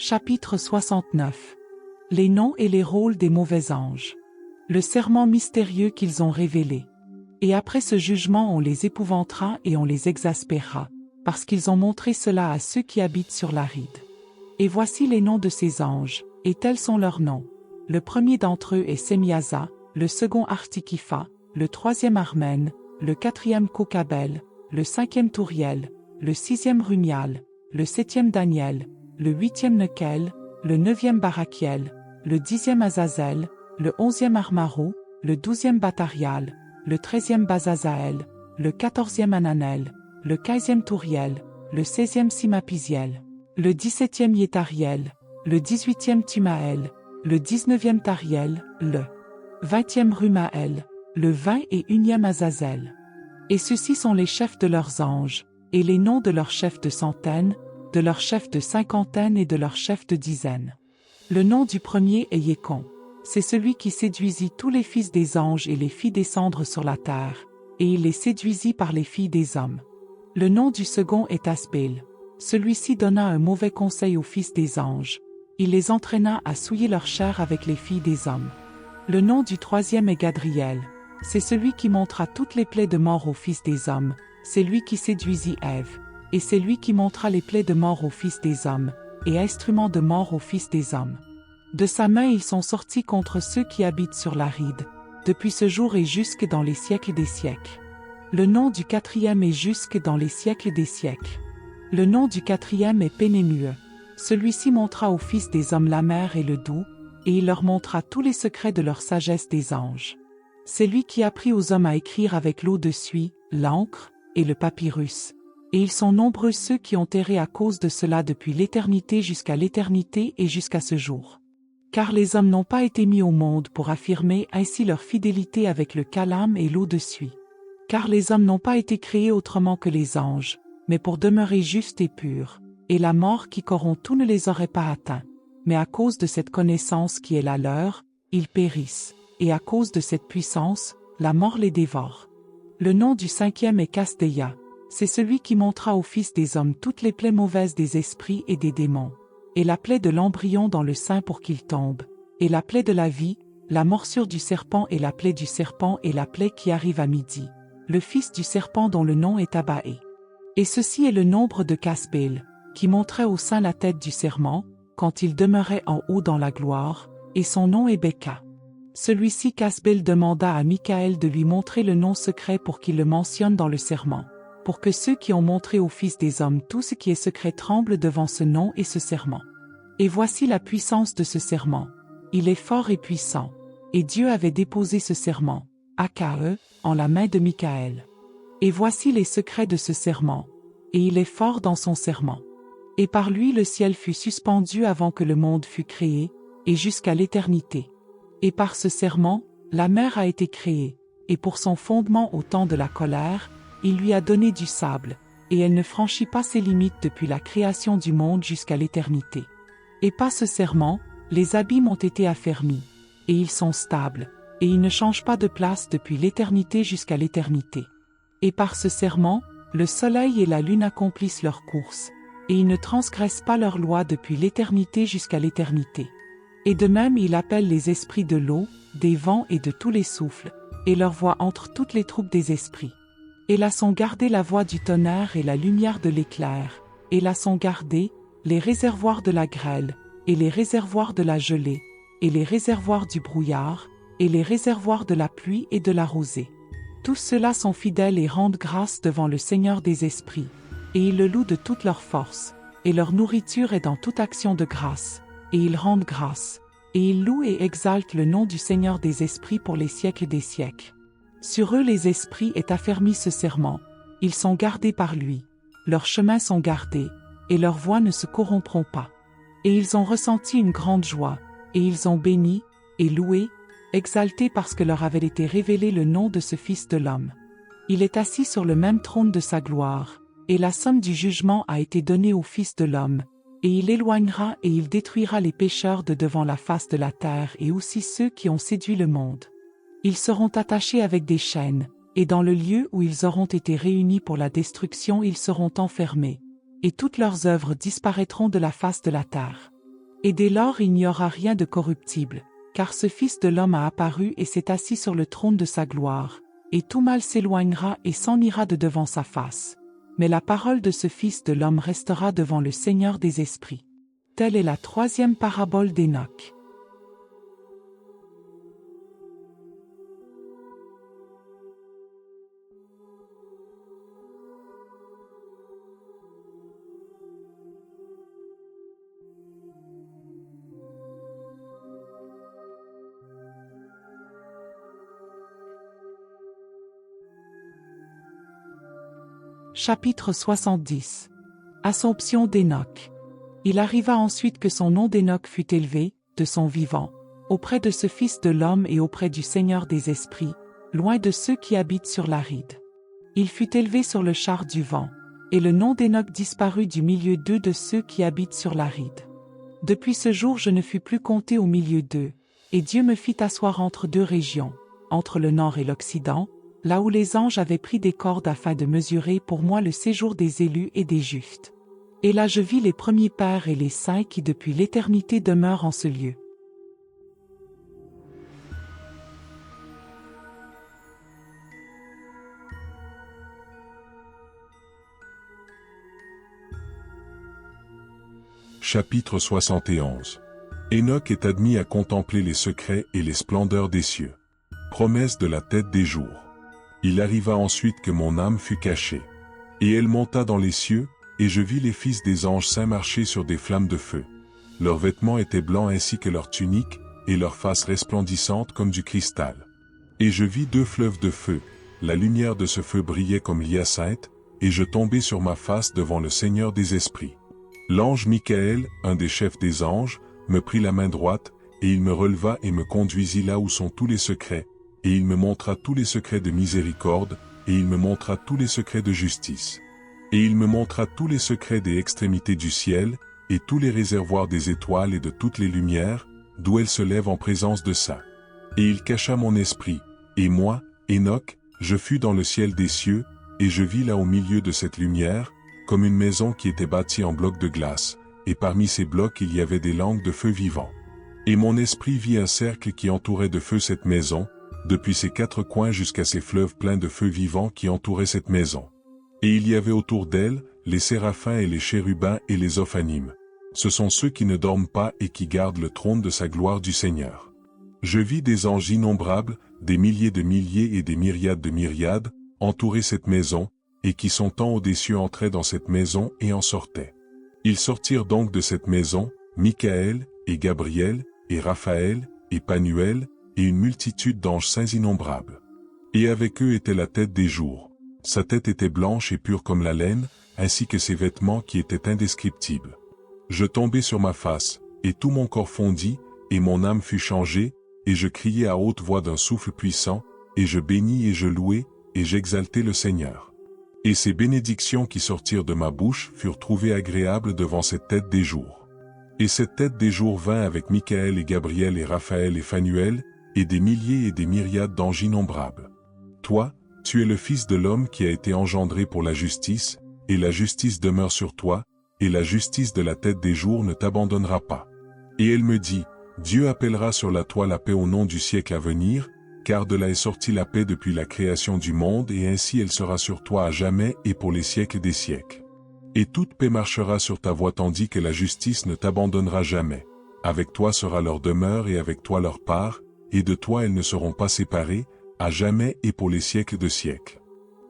Chapitre 69. Les noms et les rôles des mauvais anges. Le serment mystérieux qu'ils ont révélé. Et après ce jugement on les épouvantera et on les exaspérera, parce qu'ils ont montré cela à ceux qui habitent sur l'aride. Et voici les noms de ces anges, et tels sont leurs noms. Le premier d'entre eux est Semiasa, le second Artikipha, le troisième Armen, le quatrième Kokabel, le cinquième Touriel, le sixième Rumial, le septième Daniel, le huitième Nekel, le neuvième Barakiel, le dixième Azazel, le onzième Armaro, le douzième Batarial, le treizième Bazazael, le quatorzième Ananel, le quinzième Touriel, le seizième Simapiziel, le dix-septième Yétariel, le dix-huitième Tumaël, le dix-neuvième Tariel, le vingtième Rumaël, le 21e Azazel. Et ceux-ci sont les chefs de leurs anges, et les noms de leurs chefs de centaines, de leurs chefs de cinquantaine et de leurs chefs de dizaines. Le nom du premier est Yécon. C'est celui qui séduisit tous les fils des anges et les fit descendre sur la terre, et il les séduisit par les filles des hommes. Le nom du second est Asbél. Celui-ci donna un mauvais conseil aux fils des anges. Il les entraîna à souiller leur chair avec les filles des hommes. Le nom du troisième est Gadriel. C'est celui qui montra toutes les plaies de mort aux fils des hommes. C'est lui qui séduisit Ève. Et c'est lui qui montra les plaies de mort aux fils des hommes, et instrument de mort aux fils des hommes. De sa main ils sont sortis contre ceux qui habitent sur l'aride, depuis ce jour et jusque dans les siècles des siècles. Le nom du quatrième est jusque dans les siècles des siècles. Le nom du quatrième est Pénémueux. Celui-ci montra aux fils des hommes la mer et le doux, et il leur montra tous les secrets de leur sagesse des anges. C'est lui qui apprit aux hommes à écrire avec l'eau de suie, l'encre et le papyrus. Et ils sont nombreux ceux qui ont erré à cause de cela depuis l'éternité jusqu'à l'éternité et jusqu'à ce jour. Car les hommes n'ont pas été mis au monde pour affirmer ainsi leur fidélité avec le calame et l'eau de suie. Car les hommes n'ont pas été créés autrement que les anges, mais pour demeurer justes et purs, et la mort qui corrompt tout ne les aurait pas atteints. Mais à cause de cette connaissance qui est la leur, ils périssent, et à cause de cette puissance, la mort les dévore. Le nom du cinquième est Castéia. C'est celui qui montra aux fils des hommes toutes les plaies mauvaises des esprits et des démons, et la plaie de l'embryon dans le sein pour qu'il tombe, et la plaie de la vie, la morsure du serpent et la plaie du serpent et la plaie qui arrive à midi, le fils du serpent dont le nom est Abaé. Et ceci est le nombre de Casbél, qui montrait au sein la tête du serment, quand il demeurait en haut dans la gloire, et son nom est Béka. Celui-ci Casbél demanda à Michaël de lui montrer le nom secret pour qu'il le mentionne dans le serment, pour que ceux qui ont montré aux fils des hommes tout ce qui est secret tremblent devant ce nom et ce serment. Et voici la puissance de ce serment. Il est fort et puissant. Et Dieu avait déposé ce serment, Akae, en la main de Michaël. Et voici les secrets de ce serment. Et il est fort dans son serment. Et par lui le ciel fut suspendu avant que le monde fût créé, et jusqu'à l'éternité. Et par ce serment, la mer a été créée, et pour son fondement au temps de la colère, il lui a donné du sable, et elle ne franchit pas ses limites depuis la création du monde jusqu'à l'éternité. Et par ce serment, les abîmes ont été affermis, et ils sont stables, et ils ne changent pas de place depuis l'éternité jusqu'à l'éternité. Et par ce serment, le soleil et la lune accomplissent leur course, et ils ne transgressent pas leur loi depuis l'éternité jusqu'à l'éternité. Et de même il appelle les esprits de l'eau, des vents et de tous les souffles, et leur voix entre toutes les troupes des esprits. Et là sont gardées la voix du tonnerre et la lumière de l'éclair, et là sont gardés les réservoirs de la grêle, et les réservoirs de la gelée, et les réservoirs du brouillard, et les réservoirs de la pluie et de la rosée. Tous ceux-là sont fidèles et rendent grâce devant le Seigneur des esprits, et ils le louent de toute leur force, et leur nourriture est dans toute action de grâce, et ils rendent grâce, et ils louent et exaltent le nom du Seigneur des esprits pour les siècles des siècles. Sur eux les esprits est affermi ce serment, ils sont gardés par lui, leurs chemins sont gardés, et leurs voies ne se corrompront pas. Et ils ont ressenti une grande joie, et ils ont béni, et loué, exalté parce que leur avait été révélé le nom de ce Fils de l'homme. Il est assis sur le même trône de sa gloire, et la somme du jugement a été donnée au Fils de l'homme, et il éloignera et il détruira les pécheurs de devant la face de la terre et aussi ceux qui ont séduit le monde. Ils seront attachés avec des chaînes, et dans le lieu où ils auront été réunis pour la destruction ils seront enfermés, et toutes leurs œuvres disparaîtront de la face de la terre. Et dès lors il n'y aura rien de corruptible, car ce Fils de l'homme a apparu et s'est assis sur le trône de sa gloire, et tout mal s'éloignera et s'en ira de devant sa face. Mais la parole de ce Fils de l'homme restera devant le Seigneur des esprits. Telle est la troisième parabole d'Enoch. Chapitre 70. Assomption d'Enoch. Il arriva ensuite que son nom d'Enoch fut élevé, de son vivant, auprès de ce Fils de l'homme et auprès du Seigneur des esprits, loin de ceux qui habitent sur l'aride. Il fut élevé sur le char du vent, et le nom d'Enoch disparut du milieu d'eux de ceux qui habitent sur l'aride. Depuis ce jour je ne fus plus compté au milieu d'eux, et Dieu me fit asseoir entre deux régions, entre le nord et l'occident, là où les anges avaient pris des cordes afin de mesurer pour moi le séjour des élus et des justes. Et là je vis les premiers pères et les saints qui depuis l'éternité demeurent en ce lieu. Chapitre 71. Enoch est admis à contempler les secrets et les splendeurs des cieux. Promesse de la tête des jours. Il arriva ensuite que mon âme fut cachée. Et elle monta dans les cieux, et je vis les fils des anges saints marcher sur des flammes de feu. Leurs vêtements étaient blancs ainsi que leurs tuniques, et leurs faces resplendissantes comme du cristal. Et je vis deux fleuves de feu, la lumière de ce feu brillait comme l'hyacinthe, et je tombai sur ma face devant le Seigneur des esprits. L'ange Michael, un des chefs des anges, me prit la main droite, et il me releva et me conduisit là où sont tous les secrets, et il me montra tous les secrets de miséricorde, et il me montra tous les secrets de justice. Et il me montra tous les secrets des extrémités du ciel, et tous les réservoirs des étoiles et de toutes les lumières, d'où elles se lèvent en présence de ça. Et il cacha mon esprit, et moi, Enoch, je fus dans le ciel des cieux, et je vis là au milieu de cette lumière, comme une maison qui était bâtie en blocs de glace, et parmi ces blocs il y avait des langues de feu vivant. Et mon esprit vit un cercle qui entourait de feu cette maison, depuis ses quatre coins jusqu'à ces fleuves pleins de feu vivant qui entouraient cette maison. Et il y avait autour d'elle, les séraphins et les chérubins et les ophanimes. Ce sont ceux qui ne dorment pas et qui gardent le trône de sa gloire du Seigneur. Je vis des anges innombrables, des milliers de milliers et des myriades de myriades, entourer cette maison, et qui sont en haut des cieux entraient dans cette maison et en sortaient. Ils sortirent donc de cette maison, Michael, et Gabriel, et Raphaël, et Panuel, et une multitude d'anges saints innombrables. Et avec eux était la tête des jours. Sa tête était blanche et pure comme la laine, ainsi que ses vêtements qui étaient indescriptibles. Je tombai sur ma face, et tout mon corps fondit, et mon âme fut changée, et je criai à haute voix d'un souffle puissant, et je bénis et je louai, et j'exaltai le Seigneur. Et ces bénédictions qui sortirent de ma bouche furent trouvées agréables devant cette tête des jours. Et cette tête des jours vint avec Michael et Gabriel et Raphaël et Phanuel, et des milliers et des myriades d'anges innombrables. Toi, tu es le Fils de l'homme qui a été engendré pour la justice, et la justice demeure sur toi, et la justice de la tête des jours ne t'abandonnera pas. Et elle me dit, Dieu appellera sur la toi la paix au nom du siècle à venir, car de là est sortie la paix depuis la création du monde et ainsi elle sera sur toi à jamais et pour les siècles des siècles. Et toute paix marchera sur ta voie tandis que la justice ne t'abandonnera jamais. Avec toi sera leur demeure et avec toi leur part, et de toi elles ne seront pas séparées, à jamais et pour les siècles de siècles.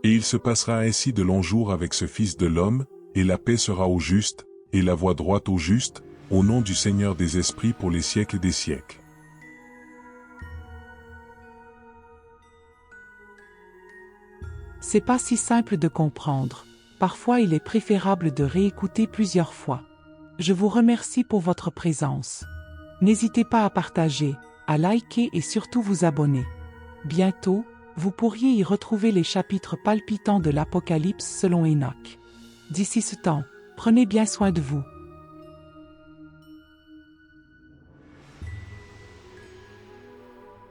Et il se passera ainsi de longs jours avec ce Fils de l'homme, et la paix sera au juste, et la voie droite au juste, au nom du Seigneur des esprits pour les siècles des siècles. C'est pas si simple de comprendre. Parfois il est préférable de réécouter plusieurs fois. Je vous remercie pour votre présence. N'hésitez pas à partager, à liker et surtout vous abonner. Bientôt, vous pourriez y retrouver les chapitres palpitants de l'Apocalypse selon Enoch. D'ici ce temps, prenez bien soin de vous.